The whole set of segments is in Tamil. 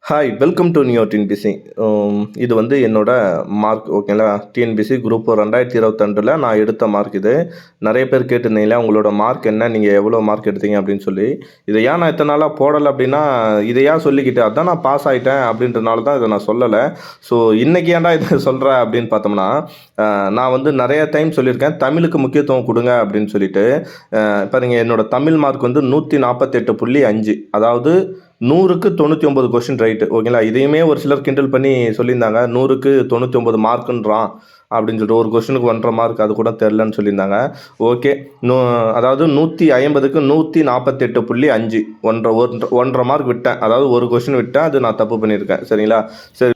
Hi welcome to neo TNPSC. இது வந்து என்னோட மார்க் ஓகேங்களா. டிஎன்பிசி குரூப் 2022 நான் எடுத்த மார்க் இது. நிறைய பேர் கேட்டிருந்தீங்களா உங்களோட மார்க் என்ன, நீங்கள் எவ்வளோ மார்க் எடுத்தீங்க அப்படின்னு சொல்லி. இதை ஏன் நான் இத்தனை நாளாக போடலை அப்படின்னா, இதை ஏன் சொல்லிக்கிட்டு அதான் நான் பாஸ் ஆகிட்டேன் அப்படின்றனால தான் இதை நான் சொல்லலை. ஸோ இன்றைக்கி ஏன்டா இதை சொல்கிறேன் அப்படின்னு பார்த்தோம்னா, நான் வந்து நிறைய டைம் சொல்லியிருக்கேன் தமிழுக்கு முக்கியத்துவம் கொடுங்க அப்படின்னு சொல்லிட்டு. பாருங்க, என்னோட தமிழ் மார்க் வந்து 148.5, அதாவது 100க்கு 99 கொஸ்டின் ரைட்டு ஓகேங்களா. இதையுமே ஒரு சிலர் கிண்டல் பண்ணி சொல்லியிருந்தாங்க, 100க்கு 99 மார்க்குன்றான் அப்படின்னு சொல்லிட்டு. ஒரு கொஸ்டினுக்கு 1.5 மார்க், அது கூட தெரிலன்னு சொல்லியிருந்தாங்க. ஓகே, அதாவது 150க்கு 148.5, 1.5 மார்க் விட்டேன். அதாவது ஒரு கொஸ்டின் விட்டேன், அது நான் தப்பு பண்ணியிருக்கேன் சரிங்களா. சரி,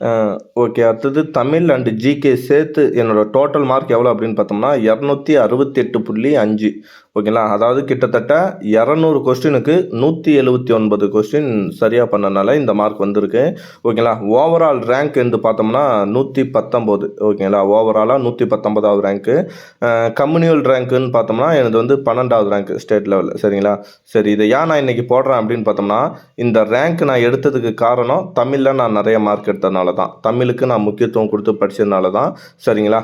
ஓகே. அடுத்தது தமிழ் அண்டு ஜிகே சேர்த்து என்னோட டோட்டல் மார்க் எவ்வளோ அப்படின்னு பார்த்தோம்னா 268.5 ஓகேங்களா. அதாவது கிட்டத்தட்ட 200 கொஸ்டினுக்கு 179 கொஸ்டின் சரியாக பண்ணனால இந்த மார்க் வந்திருக்கு ஓகேங்களா. ஓவரால் ரேங்க் என்று பார்த்தோம்னா 119 ஓகேங்களா. ஓவராலாக 119வது ரேங்க்கு. கம்யூனியல் ரேங்க்குன்னு பார்த்தோம்னா எனக்கு வந்து 12வது ரேங்க் ஸ்டேட் லெவலில் சரிங்களா. சரி, இதை ஏன் நான் இன்றைக்கி போடுறேன் அப்படின்னு பார்த்தோம்னா, இந்த ரேங்க் நான் எடுத்ததுக்கு காரணம் தமிழில் நான் நிறைய மார்க் எடுத்ததுனால தான், தமிழுக்கு நான் முக்கியத்துவம் கொடுத்து படித்ததுனால தான் சரிங்களா.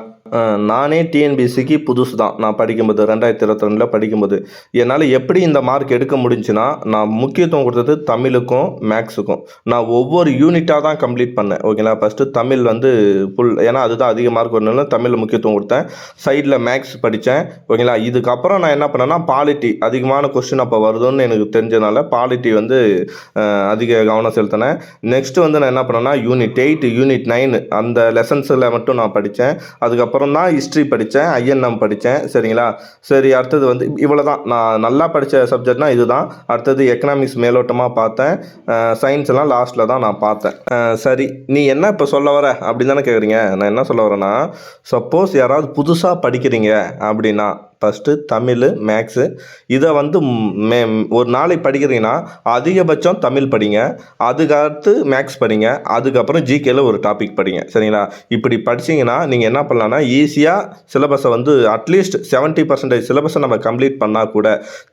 நானே டிஎன்பிசிக்கு புதுசு தான். நான் படிக்கும்போது 2022 படிக்கும்போது என்னால் எப்படி இந்த மார்க் எடுக்க முடிஞ்சுன்னா, நான் முக்கியத்துவம் கொடுத்தது தமிழுக்கும் மேக்ஸுக்கும். நான் ஒவ்வொரு யூனிட்டாக தான் கம்ப்ளீட் பண்ணேன் ஓகேங்களா. ஃபஸ்ட்டு தமிழ் வந்து ஃபுல், ஏன்னா அதுதான் அதிக மார்க் வரணும்னு தமிழில் முக்கியத்துவம் கொடுத்தேன். சைடில் மேக்ஸ் படித்தேன் ஓகேங்களா. இதுக்கப்புறம் நான் என்ன பண்ணேன்னா, பாலிட்டி அதிகமான கொஸ்டின் அப்போ வருதுன்னு எனக்கு தெரிஞ்சதுனால பாலிட்டி வந்து அதிக கவனம் செலுத்தினேன். நெக்ஸ்ட்டு வந்து நான் என்ன பண்ணேன்னா, யூனிட் 8 யூனிட் 9 அந்த லெசன்ஸில் மட்டும் நான் படித்தேன். அதுக்கப்புறம் தான் ஹிஸ்ட்ரி படித்தேன், ஐஎன்எம் படித்தேன் சரிங்களா. சரி, அடுத்தது வந்து இவ்வளோ தான் நான் நல்லா படித்த சப்ஜெக்ட்னா இதுதான். அடுத்தது எக்கனாமிக்ஸ் மேலோட்டமாக பார்த்தேன், சயின்ஸ் எல்லாம் லாஸ்ட்டில் தான் நான் பார்த்தேன். சரி, நீ என்ன இப்போ சொல்ல வர அப்படின்னு தானே கேட்குறீங்க. நான் என்ன சொல்ல வரேன்னா, சப்போஸ் யாராவது புதுசாக படிக்கிறீங்க அப்படின்னா, ஃபஸ்ட்டு தமிழ் மேக்ஸு இதை வந்து ஒரு நாளைக்கு படிக்கிறீங்கன்னா அதிகபட்சம் தமிழ் படிங்க, அதுக்கடுத்து மேக்ஸ் படிங்க, அதுக்கப்புறம் ஜிகேல ஒரு டாபிக் படிங்க சரிங்களா. இப்படி படிச்சிங்கன்னா நீங்கள் என்ன பண்ணலான்னா, ஈஸியாக சிலபஸை வந்து அட்லீஸ்ட் 70% சிலபஸை நம்ம கம்ப்ளீட் பண்ணால் கூட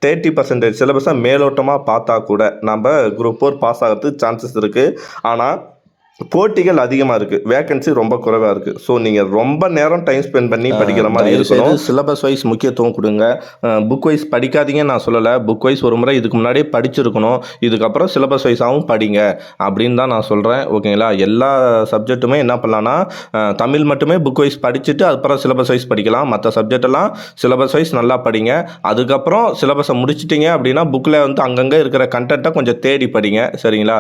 30% சிலபஸை மேலோட்டமாக பார்த்தா கூட நம்ம குரூப் 4 பாஸ் ஆகிறதுக்கு சான்சஸ் இருக்குது. ஆனால் போட்டிகள் அதிகமாக இருக்குது, வேக்கன்சி ரொம்ப குறைவாக இருக்குது. ஸோ நீங்கள் ரொம்ப நேரம் டைம் ஸ்பெண்ட் பண்ணி படிக்கிற மாதிரி இருக்கணும். சிலபஸ் வைஸ் முக்கியத்துவம் கொடுங்க, புக் வைஸ் படிக்காதீங்கன்னு நான் சொல்லலை. புக் வைஸ் ஒரு முறை இதுக்கு முன்னாடியே படிச்சிருக்கணும், இதுக்கப்புறம் சிலபஸ் வைஸாகவும் படிங்க அப்படின்னு தான் நான் சொல்கிறேன் ஓகேங்களா. எல்லா சப்ஜெக்ட்டுமே என்ன பண்ணலான்னா, தமிழ் மட்டுமே புக் வைஸ் படிச்சுட்டு அதுக்கப்புறம் சிலபஸ் வைஸ் படிக்கலாம். மற்ற சப்ஜெக்டெல்லாம் சிலபஸ் வைஸ் நல்லா படிங்க. அதுக்கப்புறம் சிலபஸை முடிச்சிட்டிங்க அப்படின்னா புக்கில் வந்து அங்கங்கே இருக்கிற கண்டென்ட்டை கொஞ்சம் தேடி படிங்க சரிங்களா.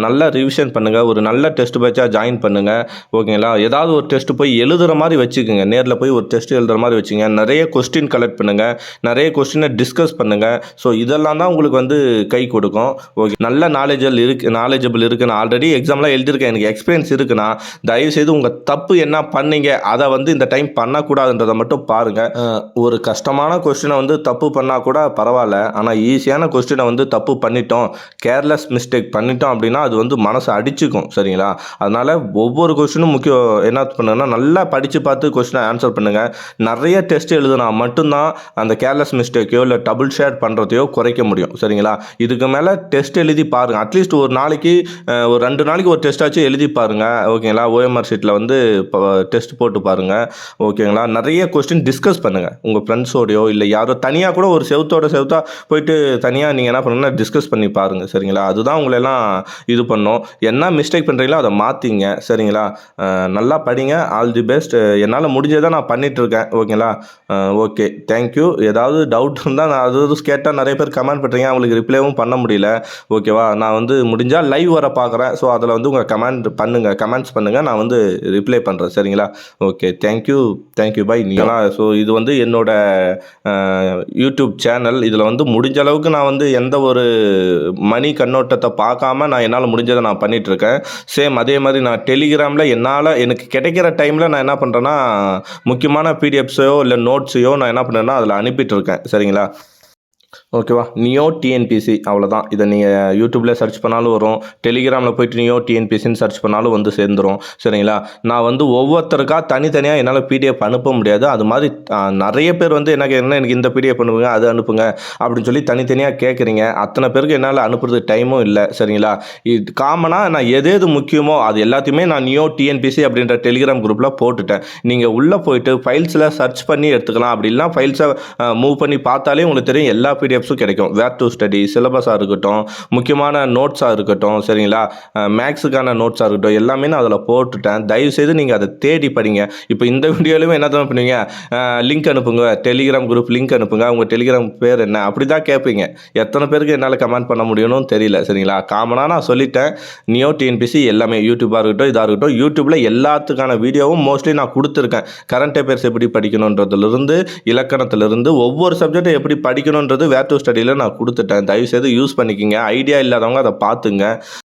நல்லா ரிவிஷன் பண்ணுங்கள், ஒரு நல்ல டெஸ்ட் பேட்சாக ஜாயின் பண்ணுங்கள் ஓகேங்களா. ஏதாவது ஒரு டெஸ்ட் போய் எழுதுகிற மாதிரி வச்சுக்கோங்க, நேரில் போய் ஒரு டெஸ்ட் எழுதுகிற மாதிரி வச்சுங்க. நிறைய கொஸ்டின் கலெக்ட் பண்ணுங்கள், நிறைய கொஸ்டினை டிஸ்கஸ் பண்ணுங்கள். ஸோ இதெல்லாம் தான் உங்களுக்கு வந்து கை கொடுக்கும் ஓகே. நல்ல நாலேஜபிள் இருக்குது. நான் ஆல்ரெடி எக்ஸாம்லாம் எழுதியிருக்கேன், எனக்கு எக்ஸ்பீரியன்ஸ் இருக்குன்னா தயவுசெய்து உங்கள் தப்பு என்ன பண்ணீங்க அதை வந்து இந்த டைம் பண்ணக்கூடாதுன்றதை மட்டும் பாருங்கள். ஒரு கஷ்டமான கொஸ்டினை வந்து தப்பு பண்ணால் கூட பரவாயில்ல, ஆனால் ஈஸியான கொஸ்டினை வந்து தப்பு பண்ணிட்டோம், கேர்லெஸ் மிஸ்டேக் பண்ணிட்டோம் அப்படின்னா அது வந்து மனசை அடிச்சுக்கும் சரிங்களா. அதனால் ஒவ்வொரு கொஸ்டினும் முக்கியம். என்ன பண்ணுங்கன்னா, நல்லா படித்து பார்த்து கொஸ்டினை ஆன்சர் பண்ணுங்கள். நிறைய டெஸ்ட் எழுதுனா மட்டும்தான் அந்த கேர்லெஸ் மிஸ்டேக்கையோ இல்லை டபுள் ஷேர் பண்ணுறதையோ குறைக்க முடியும் சரிங்களா. இதுக்கு மேலே டெஸ்ட் எழுதி பாருங்கள். அட்லீஸ்ட் ஒரு நாளைக்கு ஒரு 2 நாளைக்கு ஒரு டெஸ்ட்டாச்சும் எழுதி பாருங்கள் ஓகேங்களா. ஓஎம்ஆர் ஷீட்டில் வந்து டெஸ்ட் போட்டு பாருங்கள் ஓகேங்களா. நிறைய கொஸ்டின் டிஸ்கஸ் பண்ணுங்கள் உங்கள் ஃப்ரெண்ட்ஸோடையோ, இல்லை யாரோ தனியாக கூட ஒரு செவத்தா போயிட்டு தனியாக நீங்கள் என்ன பண்ணுங்கன்னா டிஸ்கஸ் பண்ணி பாருங்கள் சரிங்களா. அதுதான் உங்களெல்லாம் இது பண்ணும். என்ன மிஸ்டேக் பண்ணுறீங்களோ அதை மாற்றிங்க சரிங்களா. நல்லா படிங்க, ஆல் தி பெஸ்ட். என்னால் முடிஞ்சதை நான் பண்ணிகிட்ருக்கேன் ஓகேங்களா. Okay, thank you. ஏதாவது டவுட் இருந்தால் நான் அது கேட்டால் நிறைய பேர் கமெண்ட் பண்ணுறீங்க, அவங்களுக்கு ரிப்ளைவும் பண்ண முடியல ஓகேவா. நான் வந்து முடிஞ்சால் லைவ் வர பார்க்குறேன். ஸோ அதில் வந்து உங்கள் கமெண்ட்ஸ் பண்ணுங்கள், நான் வந்து ரிப்ளை பண்ணுறேன் சரிங்களா. ஓகே, தேங்க்யூ பை நீங்களா. ஸோ இது வந்து என்னோட யூடியூப் சேனல். இதில் வந்து முடிஞ்ச அளவுக்கு நான் வந்து எந்த ஒரு மணி கண்ணோட்டத்தை பார்க்காம நான் என்னால் முடிஞ்சதை நான் பண்ணிகிட்ருக்கேன். சேம் அதே மாதிரி நான் டெலிகிராமில் எனக்கு கிடைக்கிற டைமில் நான் என்ன பண்ணுறேன்னா, முக்கியமான பிடிஎஃப்ஸையோ இல்லை நோட்ஸையோ நான் என்ன பண்ணுறேன்னா அதில் அனுப்பிட்டுருக்கேன் சரிங்களா. ஓகேவா? நியோ டிஎன்பிசி அவ்வளோதான். இத நீங்க யூடியூப்ல சர்ச் பண்ணாலும் வரும். டெலிகிராம்ல போயிட்டு நியோ டிஎன்பிசின்னு சர்ச் பண்ணாலும் வந்து சேர்ந்துரும். சரிங்களா? நான் வந்து ஒவ்வொருத்தருக்கா தனித்தனியா என்னால பிடிஎஃப் அனுப்ப முடியாது. அது மாரி நெறைய பேர் வந்து என்ன கேட்குறீங்கன்னா, எனக்கு இந்த பிடிஎஃப் அனுப்புங்க, அது அனுப்புங்க அப்படின்னு சொல்லி தனித்தனியா கேட்குறீங்க. அத்தன பேருக்கு என்னால அனுப்புறதுக்கு டைமும் இல்ல. சரிங்களா? இது காமனா நான் எது எது முக்கியமோ அது எல்லாத்தையுமே நான் நியோ டிஎன்பிசி அப்படின்ற டெலிகிராம் குரூப்ல போட்டுட்டேன். நீங்க உள்ள போயிட்டு ஃபைல்ஸ்ல சர்ச் பண்ணி எடுத்துக்கலாம். அப்படி இல்லனா ஃபைல்ஸ மூவ் பண்ணி பார்த்தாலே உங்களுக்கு தெரியும் எல்லா பிடிஎஃப்ஸும் கிடைக்கும். வேர் டு ஸ்டடி, சிலபஸா இருக்கட்டும், முக்கியமான நோட்ஸா இருக்கட்டும், சரிங்களா? மேக்ஸுக்கான நோட்ஸா இருக்கட்டும், எல்லாமே நான் அதில போட்டுட்டேன். தயவுசெய்து நீங்க அத தேடி படிங்க. இப்போ இந்த வீடியோலயுமே என்ன தெரியுமா பண்ணுவீங்க? லிங்க் அனுப்புங்க. டெலிகிராம் குரூப் லிங்க் அனுப்புங்க. உங்க டெலிகிராம் பேர் என்ன? அப்படி தான் கேட்பீங்க. எத்தன பேருக்கு என்னால கமெண்ட் பண்ண முடியும்னு தெரியல. சரிங்களா? காமனா நான் சொல்லிட்டேன். நியோ டிஎன்பிசி எல்லாமே யூடியூபா இருக்கட்டும், இதா இருக்கட்டும். யூடியூப்ல எல்லாத்துக்கான வீடியோவும் மோஸ்ட்லி நான் குடுத்துருக்கேன். கரண்ட் அஃபேர்ஸ் எப்படி படிக்கணுன்றதுலருந்து, இலக்கணத்திலிருந்து ஒவ்வொரு சப்ஜெக்ட் எப்படி படிக்கணுன்றது வேர் டு ஸ்டடில நான் குடுத்துட்டேன். தயவுசெய்து யூஸ் பண்ணிக்கங்க. ஐடியா இல்லாதவங்க அத பார்த்துங்க.